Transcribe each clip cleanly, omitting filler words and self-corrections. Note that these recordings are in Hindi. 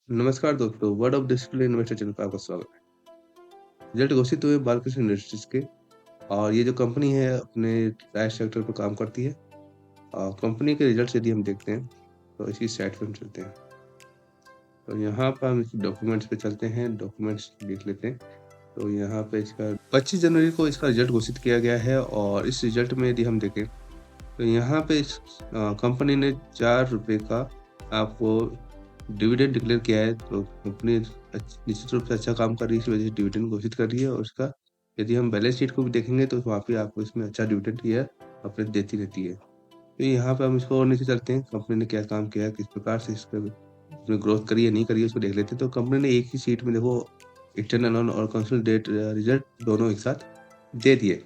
नमस्कार दोस्तों, word of discipline investor channel पे आपका स्वागत है। रिजल्ट घोषित हुए बालकृष्ण इंडस्ट्रीज के और ये जो कंपनी है अपने राइस सेक्टर पे काम करती है। कंपनी के रिजल्ट्स यदि हम देखते हैं तो इसकी साइट पे हम चलते हैं। तो यहाँ पर हम इसके डॉक्यूमेंट्स पे चलते हैं, डॉक्यूमेंट्स देख लेते हैं। तो यहाँ पे इसका 25 जनवरी को इसका रिजल्ट घोषित किया गया है और इस रिजल्ट में यदि हम देखें तो यहाँ पे इस कंपनी ने ₹4 का आपको डिविडेंड डिक्लेयर किया है। तो कंपनी निश्चित रूप से अच्छा काम कर रही है, इस वजह से डिविडेंड घोषित कर रही है और उसका यदि हम बैलेंस शीट को भी देखेंगे तो वहाँ पे आपको इसमें अच्छा डिविडेंड ये अपने देती रहती है। तो यहाँ पे हम इसको और नीचे चलते हैं, कंपनी ने क्या काम किया है, किस प्रकार से इसमें ग्रोथ करी है, नहीं करी है, उसको देख लेते हैं। तो कंपनी ने एक ही शीट में देखो इंटरनल और कंसोलिडेटेड रिजल्ट दोनों एक साथ दे दिए।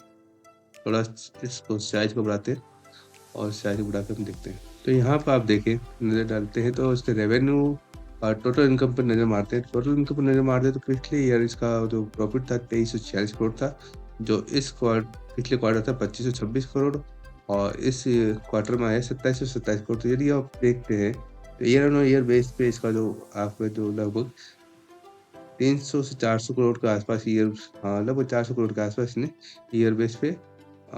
थोड़ा इसको साइज को बढ़ाते हैं और साइज को बढ़ा के हम देखते हैं। तो यहाँ पे आप देखें, नज़र डालते हैं तो इसके रेवेन्यू और टोटल इनकम पर नज़र मारते हैं। टोटल इनकम पर नज़र मारते हैं तो पिछले ईयर इसका जो प्रॉफिट था 2346 करोड़ था, जो इस पिछले क्वार्टर था 2526 करोड़ और इस क्वार्टर में आया 2727 करोड़। तो यदि आप देखते हैं तो ईयर ऑन ईयर बेस पे इसका जो आपका जो लगभग 300 से 400 करोड़ के आसपास लगभग 400 करोड़ के आसपास इसने ईयर बेस पे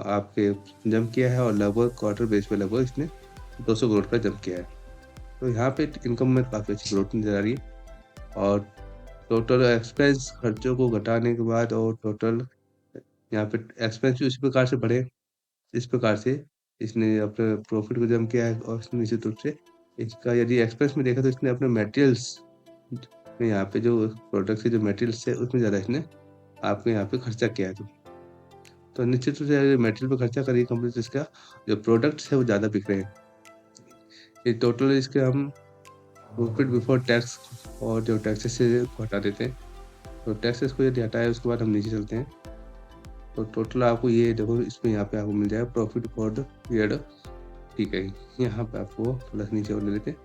आपके जंप किया है और लगभग क्वार्टर बेस पे लगभग इसने 200 करोड़ का जंप किया है। तो यहाँ पे इनकम में काफ़ी अच्छी ग्रोथ नज़र आ रही है और टोटल एक्सपेंस खर्चों को घटाने के बाद और टोटल यहाँ पे एक्सपेंस भी उसी प्रकार से बढ़े, इस प्रकार से इसने अपने प्रॉफिट को जंप किया है और इसने निश्चित रूप से इसका यदि एक्सपेंस में देखा तो इसने अपने मटेरियल्स में यहाँ पे जो प्रोडक्ट के जो मटेरियल्स है उसमें ज़्यादा इसने आपके यहाँ पे खर्चा किया है। तो निश्चित रूप से मटेरियल पे खर्चा करिए कंपनी तो इसका जो प्रोडक्ट्स है वो ज़्यादा बिक रहे हैं। ये टोटल इसके हम प्रॉफिट बिफोर टैक्स और जो टैक्सेस से हटा देते हैं। तो टैक्सेस को यदि हटाए उसके बाद हम नीचे चलते हैं तो टोटल आपको ये देखो इसमें यहाँ पे आपको मिल जाएगा प्रॉफिट फॉर द पीरियड। ठीक है, यहाँ पे आपको प्लस नीचे और ले लेते हैं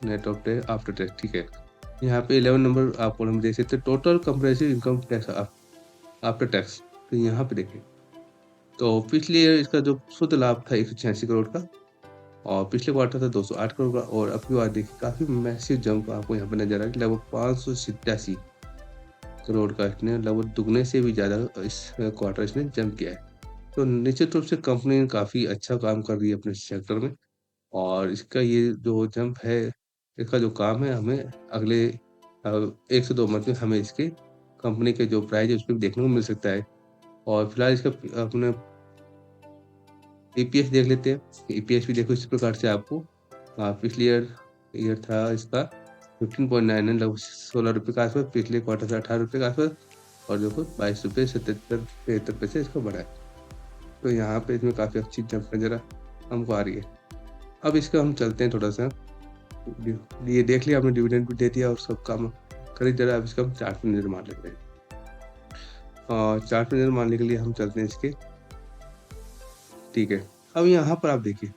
net of tax after tax. ठीक है, यहाँ पे 11 नंबर आपको हम देख सकते हैं total compressive income tax after tax. तो यहाँ पे देखें तो पिछले ईयर इसका जो शुद्ध लाभ था 186 करोड़ का और पिछले क्वार्टर था 208 करोड़ का और अब की बार देखिए काफ़ी मैसिव जंप आपको यहाँ पे नजर आ रहा है। लगभग 587 करोड़ का इसने लगभग दुगने से भी ज़्यादा इस क्वार्टर इसने जंप किया है। तो निश्चित रूप से कंपनी काफ़ी अच्छा काम कर रही है अपने सेक्टर में और इसका ये जो जंप है, इसका जो काम है हमें अगले 1 से 2 मंथ में हमें इसके कंपनी के जो प्राइस है उसपे भी देखने को मिल सकता है। और फिलहाल इसका अपने ईपीएस देख लेते हैं। ईपीएस भी देखो इस प्रकार से आपको पिछले ईयर था इसका 15.99 लगभग ₹16 के आसपास, पिछले क्वार्टर से ₹18 के आसपास और देखो ₹22.77 इसका बढ़ा है। तो यहाँ पे इसमें काफ़ी अच्छी जंप नज़र हमको आ रही है। अब इसका हम चलते हैं थोड़ा-सा, ये देख लिया आपने डिविडेंड भी दे दिया और सब काम खरीद जरा। अब इसका हम चार्ट में नज़र मार लेते हैं। चार्ट में नज़र मारने के लिए हम चलते हैं इसके। ठीक है, अब यहाँ पर आप देखिए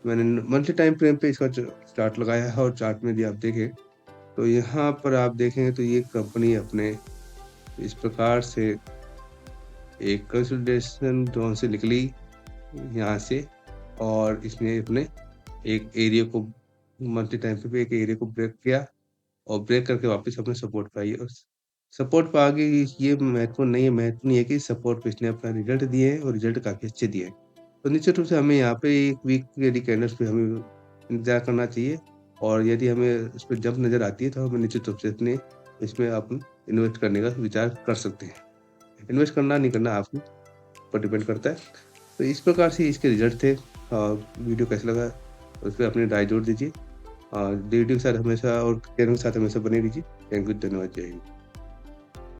मैंने मंथली टाइम फ्रेम पे इसका चार्ट लगाया है और चार्ट में यदि आप देखें तो यहाँ पर आप देखेंगे तो ये कंपनी अपने इस प्रकार से एक कंसोलिडेशन जोन से निकली यहाँ से और इसने अपने एक एरिया को मंथली टाइम फ्रेम पे एक एरिया को ब्रेक किया और ब्रेक करके वापस अपने सपोर्ट पे आई और सपोर्ट पे आ गई। ये महत्वपूर्ण नहीं है, महत्वपूर्ण ये है कि सपोर्ट पे इसने अपना रिजल्ट दिए हैं और रिजल्ट काफ़ी अच्छे दिए हैं। तो निश्चित रूप से हमें यहाँ पे 1 वीक यदि कैंडल्स पे हमें इंतज़ार करना चाहिए और यदि हमें उस पे जंप नज़र आती है तो हमें निश्चित रूप से अपने इसमें अपन इन्वेस्ट करने का विचार कर सकते हैं। इन्वेस्ट करना नहीं करना आप पर डिपेंड करता है। तो इस प्रकार से इसके रिजल्ट थे। वीडियो कैसा लगा उस पे अपनी राय ज़रूर दीजिए। वीडियो के साथ हमेशा और चैनल के साथ हमेशा बने रहिए। थैंक यू, धन्यवाद, जय हिंद।